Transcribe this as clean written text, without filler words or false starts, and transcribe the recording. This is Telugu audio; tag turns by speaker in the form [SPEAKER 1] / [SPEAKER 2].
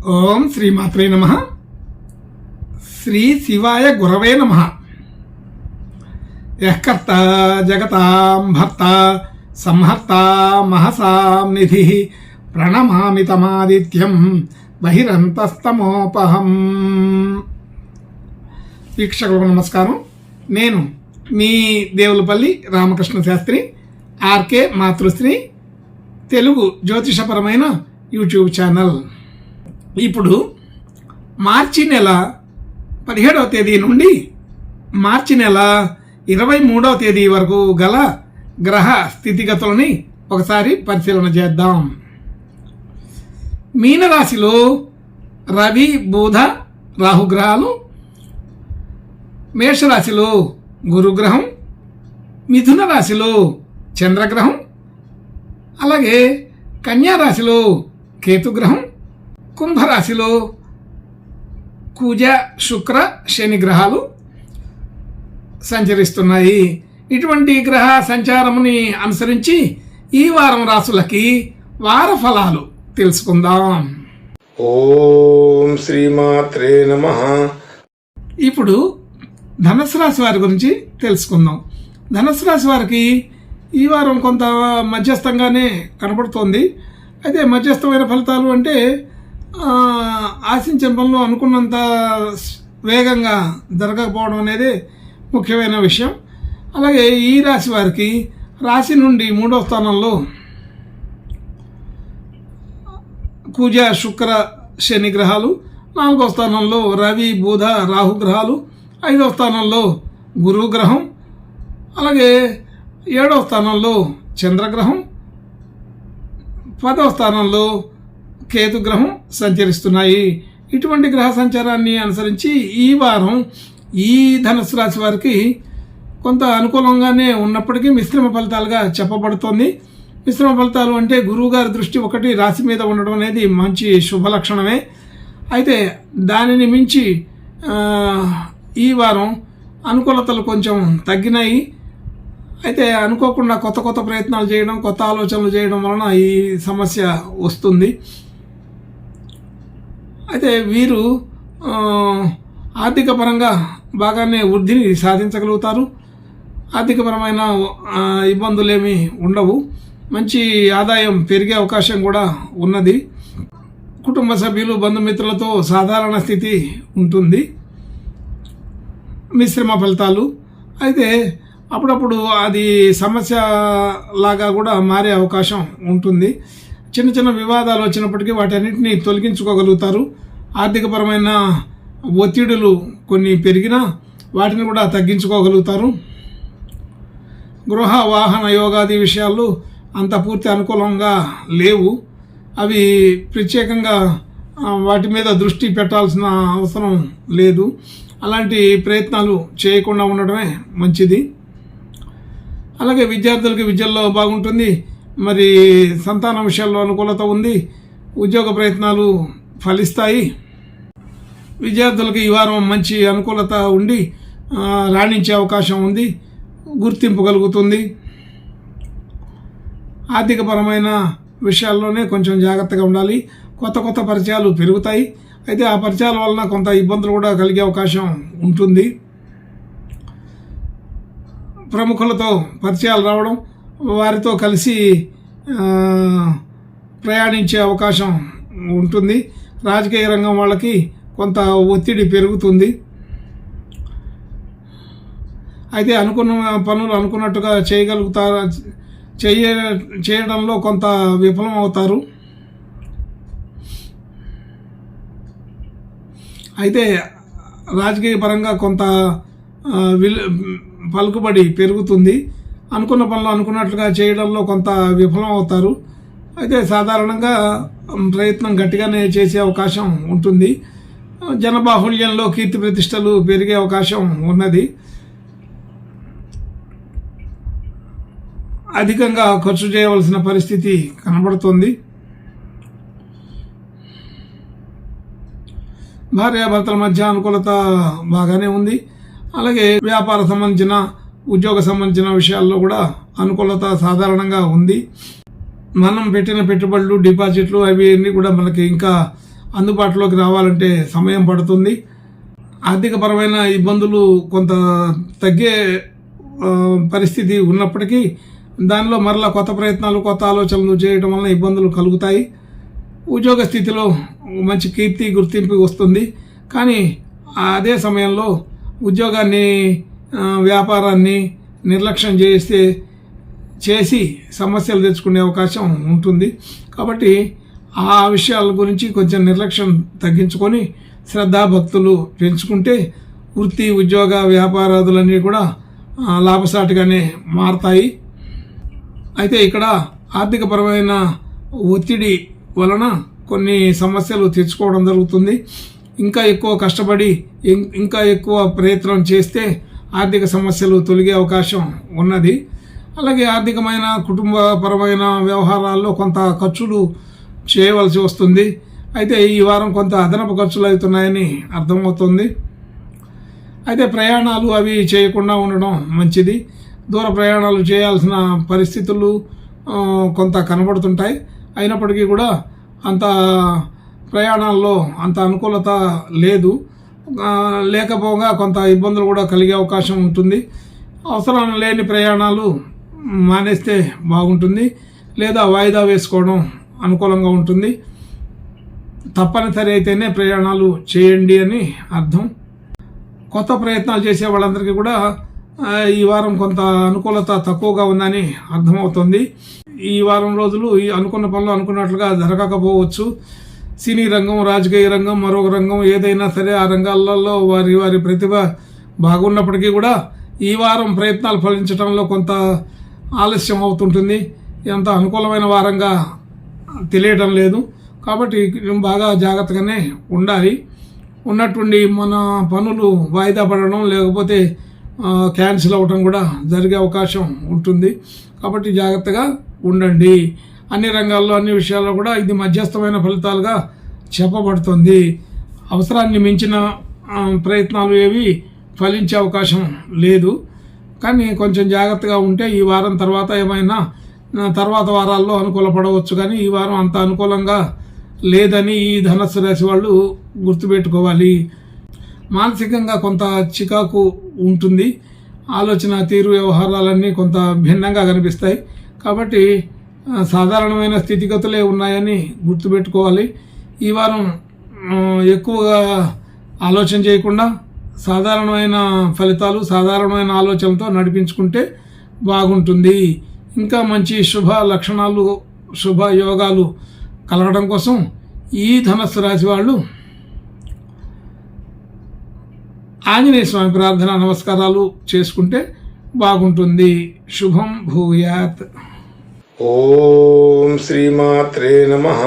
[SPEAKER 1] ఓం శ్రీమాత్రే నమః. శ్రీ శివాయ గురవే నమః. యఃకర్త జగతాం భర్త సంహర్త మహసాం నిధి ప్రణమామి తమాదిత్యం బహిరంతస్తమోపహం. వీక్షకులకు నమస్కారం. నేను మీ దేవులపల్లి రామకృష్ణ శాస్త్రి, ఆర్కే మాతృశ్రీ తెలుగు జ్యోతిషపరమైన యూట్యూబ్ ఛానల్. ఇప్పుడు మార్చి నెల 17వ తేదీ నుండి మార్చి నెల 23వ తేదీ వరకు గల గ్రహ స్థితిగతులని ఒకసారి పరిశీలన చేద్దాం. మీనరాశిలో రవి, బుధ, రాహుగ్రహాలు, మేషరాశిలో గురుగ్రహం, మిథున రాశిలో చంద్రగ్రహం, అలాగే కన్యారాశిలో కేతుగ్రహం, కుంభరాశిలో కుజ, శుక్ర, శని గ్రహాలు సంచరిస్తున్నాయి. ఇటువంటి గ్రహ సంచారముని అనుసరించి ఈ వారం రాశులకి వార ఫలాలు తెలుసుకుందాం.
[SPEAKER 2] ఓం శ్రీమాత్రే నమః.
[SPEAKER 1] ఇప్పుడు ధనుసు రాశి వారి గురించి తెలుసుకుందాం. ధనుసు రాశి వారికి ఈ వారం కొంత మధ్యస్థంగానే కనబడుతోంది. అయితే మధ్యస్థమైన ఫలితాలు అంటే ఆశించిన పనులు అనుకున్నంత వేగంగా జరగకపోవడం అనేది ముఖ్యమైన విషయం. అలాగే ఈ రాశి వారికి రాశి నుండి 3వ స్థానంలో కుజ, శుక్ర, శని గ్రహాలు, 4వ స్థానంలో రవి, బుధ, రాహు గ్రహాలు, 5వ స్థానంలో గురువు గ్రహం, అలాగే 7వ స్థానంలో చంద్రగ్రహం, 10వ స్థానంలో కేతుగ్రహం సంచరిస్తున్నాయి. ఇటువంటి గ్రహ సంచారాన్ని అనుసరించి ఈ వారం ఈ ధనుసు రాశి వారికి కొంత అనుకూలంగానే ఉన్నప్పటికీ మిశ్రమ ఫలితాలుగా చెప్పబడుతోంది. మిశ్రమ ఫలితాలు అంటే గురువు గారి దృష్టి ఒకటి రాశి మీద ఉండడం అనేది మంచి శుభ లక్షణమే. అయితే దానిని మించి ఈ వారం అనుకూలతలు కొంచెం తగ్గినాయి. అయితే అనుకోకుండా కొత్త ప్రయత్నాలు చేయడం, కొత్త ఆలోచనలు చేయడం వలన ఈ సమస్య వస్తుంది. అయితే వీరు ఆర్థిక పరంగా బాగానే వృద్ధిని సాధించగలుగుతారు. ఆర్థికపరమైన ఇబ్బందులేమీ ఉండవు. మంచి ఆదాయం పెరిగే అవకాశం కూడా ఉన్నది. కుటుంబ సభ్యులు, బంధుమిత్రులతో సాధారణ స్థితి ఉంటుంది. మిశ్రమ ఫలితాలు అయితే అప్పుడప్పుడు అది సమస్య లాగా కూడా మారే అవకాశం ఉంటుంది. చిన్న వివాదాలు వచ్చినప్పటికీ వాటన్నిటిని తొలగించుకోగలుగుతారు. ఆర్థికపరమైన ఒత్తిడులు కొన్ని పెరిగినా వాటిని కూడా తగ్గించుకోగలుగుతారు. గృహ, వాహన యోగాది విషయాలు అంత పూర్తి అనుకూలంగా లేవు. అవి ప్రత్యేకంగా వాటి మీద దృష్టి పెట్టాల్సిన అవసరం లేదు. అలాంటి ప్రయత్నాలు చేయకుండా ఉండడమే మంచిది. అలాగే విద్యార్థులకి విద్యల్లో బాగుంటుంది. మరి సంతానం విషయాల్లో అనుకూలత ఉంది. ఉద్యోగ ప్రయత్నాలు ఫలిస్తాయి. విద్యార్థులకు ఈ వారం మంచి అనుకూలత ఉండి రాణించే అవకాశం ఉంది. గుర్తింపు కలుగుతుంది. ఆర్థికపరమైన విషయాల్లోనే కొంచెం జాగ్రత్తగా ఉండాలి. కొత్త పరిచయాలు పెరుగుతాయి. అయితే ఆ పరిచయాల వలన కొంత ఇబ్బందులు కూడా కలిగే అవకాశం ఉంటుంది. ప్రముఖులతో పరిచయాలు రావడం, వారితో కలిసి ప్రయాణించే అవకాశం ఉంటుంది. రాజకీయ రంగం వాళ్ళకి కొంత ఒత్తిడి పెరుగుతుంది. అయితే అనుకున్న పనులు అనుకున్నట్టుగా చేయడంలో కొంత విఫలం అవుతారు. అయితే రాజకీయ పరంగా కొంత పలుకుబడి పెరుగుతుంది. అనుకున్న పనులు అనుకున్నట్లుగా చేయడంలో కొంత విఫలం అవుతారు. అయితే సాధారణంగా ప్రయత్నం గట్టిగానే చేసే అవకాశం ఉంటుంది. జనబాహుళ్యంలో కీర్తి ప్రతిష్టలు పెరిగే అవకాశం ఉన్నది. అధికంగా ఖర్చు చేయవలసిన పరిస్థితి కనబడుతుంది. భార్యాభర్తల మధ్య అనుకూలత బాగానే ఉంది. అలాగే వ్యాపార సంబంధించిన, ఉద్యోగ సంబంధించిన విషయాల్లో కూడా అనుకూలత సాధారణంగా ఉంది. మనం పెట్టిన పెట్టుబడులు, డిపాజిట్లు అవి అన్నీ కూడా మనకి ఇంకా అందుబాటులోకి రావాలంటే సమయం పడుతుంది. ఆర్థికపరమైన ఇబ్బందులు కొంత తగ్గే పరిస్థితి ఉన్నప్పటికీ దానిలో మరలా కొత్త ప్రయత్నాలు, కొత్త ఆలోచనలు చేయడం వలన ఇబ్బందులు కలుగుతాయి. ఉద్యోగ స్థితిలో మంచి కీర్తి, గుర్తింపు వస్తుంది. కానీ అదే సమయంలో ఉద్యోగాన్ని, వ్యాపారాన్ని నిర్లక్ష్యం చేసి సమస్యలు తెచ్చుకునే అవకాశం ఉంటుంది. కాబట్టి ఆ విషయాల గురించి కొంచెం నిర్లక్ష్యం తగ్గించుకొని శ్రద్ధాభక్తులు పెంచుకుంటే వృత్తి, ఉద్యోగ, వ్యాపారాదులన్నీ కూడా లాభసాటిగానే మారతాయి. అయితే ఇక్కడ ఆర్థికపరమైన ఒత్తిడి వలన కొన్ని సమస్యలు తెచ్చుకోవడం జరుగుతుంది. ఇంకా ఎక్కువ కష్టపడి ఇంకా ఎక్కువ ప్రయత్నం చేస్తే ఆర్థిక సమస్యలు తొలగే అవకాశం ఉన్నది. అలాగే ఆర్థికమైన, కుటుంబపరమైన వ్యవహారాల్లో కొంత ఖర్చులు చేయవలసి వస్తుంది. అయితే ఈ వారం కొంత అదనపు ఖర్చులు అవుతున్నాయని అర్థమవుతుంది. అయితే ప్రయాణాలు అవి చేయకుండా ఉండడం మంచిది. దూర ప్రయాణాలు చేయాల్సిన పరిస్థితులు కొంత కనబడుతుంటాయి. అయినప్పటికీ కూడా అంత ప్రయాణాల్లో అంత అనుకూలత లేదు. లేకపోగా కొంత ఇబ్బందులు కూడా కలిగే అవకాశం ఉంటుంది. అవసరం లేని ప్రయాణాలు మానేస్తే బాగుంటుంది, లేదా వాయిదా వేసుకోవడం అనుకూలంగా ఉంటుంది. తప్పనిసరి అయితేనే ప్రయాణాలు చేయండి అని అర్థం. కొత్త ప్రయత్నాలు చేసే వాళ్ళందరికీ కూడా ఈ వారం కొంత అనుకూలత తక్కువగా ఉందని అర్థమవుతుంది. ఈ వారం రోజులు ఈ అనుకున్న పనులు అనుకున్నట్లుగా జరగకపోవచ్చు. సినీ రంగం, రాజకీయ రంగం, మరొక రంగం ఏదైనా సరే ఆ రంగాలలో వారి ప్రతిభ బాగున్నప్పటికీ కూడా ఈ వారం ప్రయత్నాలు ఫలించడంలో కొంత ఆలస్యం అవుతుంటుంది. ఎంత అనుకూలమైన వారంగా తెలియడం లేదు. కాబట్టి బాగా జాగ్రత్తగానే ఉండాలి. ఉన్నటువంటి మన పనులు వాయిదా పడడం, లేకపోతే క్యాన్సిల్ అవ్వడం కూడా జరిగే అవకాశం ఉంటుంది. కాబట్టి జాగ్రత్తగా ఉండండి. అన్ని రంగాల్లో, అన్ని విషయాల్లో కూడా ఇది మధ్యస్థమైన ఫలితాలుగా చెప్పబడుతుంది. అవసరాన్ని మించిన ప్రయత్నాలు ఏవి ఫలించే అవకాశం లేదు. కానీ కొంచెం జాగ్రత్తగా ఉంటే ఈ వారం తర్వాత ఏమైనా తర్వాత వారాల్లో అనుకూలపడవచ్చు. కానీ ఈ వారం అంత అనుకూలంగా లేదని ఈ ధనస్సు రాశి వాళ్ళు గుర్తుపెట్టుకోవాలి. మానసికంగా కొంత చికాకు ఉంటుంది. ఆలోచన తీరు, వ్యవహారాలన్నీ కొంత భిన్నంగా కనిపిస్తాయి. కాబట్టి సాధారణమైన స్థితిగతులే ఉన్నాయని గుర్తుపెట్టుకోవాలి. ఈ వారం ఎక్కువగా ఆలోచన చేయకుండా సాధారణమైన ఫలితాలు, సాధారణమైన ఆలోచనలతో నడిపించుకుంటే బాగుంటుంది. ఇంకా మంచి శుభ లక్షణాలు, శుభ యోగాలు కలగడం కోసం ఈ ధనస్సు రాశి వాళ్ళు ఆంజనేయ స్వామి ప్రార్థన, నమస్కారాలు చేసుకుంటే బాగుంటుంది. శుభం భూయాత్.
[SPEAKER 2] ఓం శ్రీమాత్రే నమః.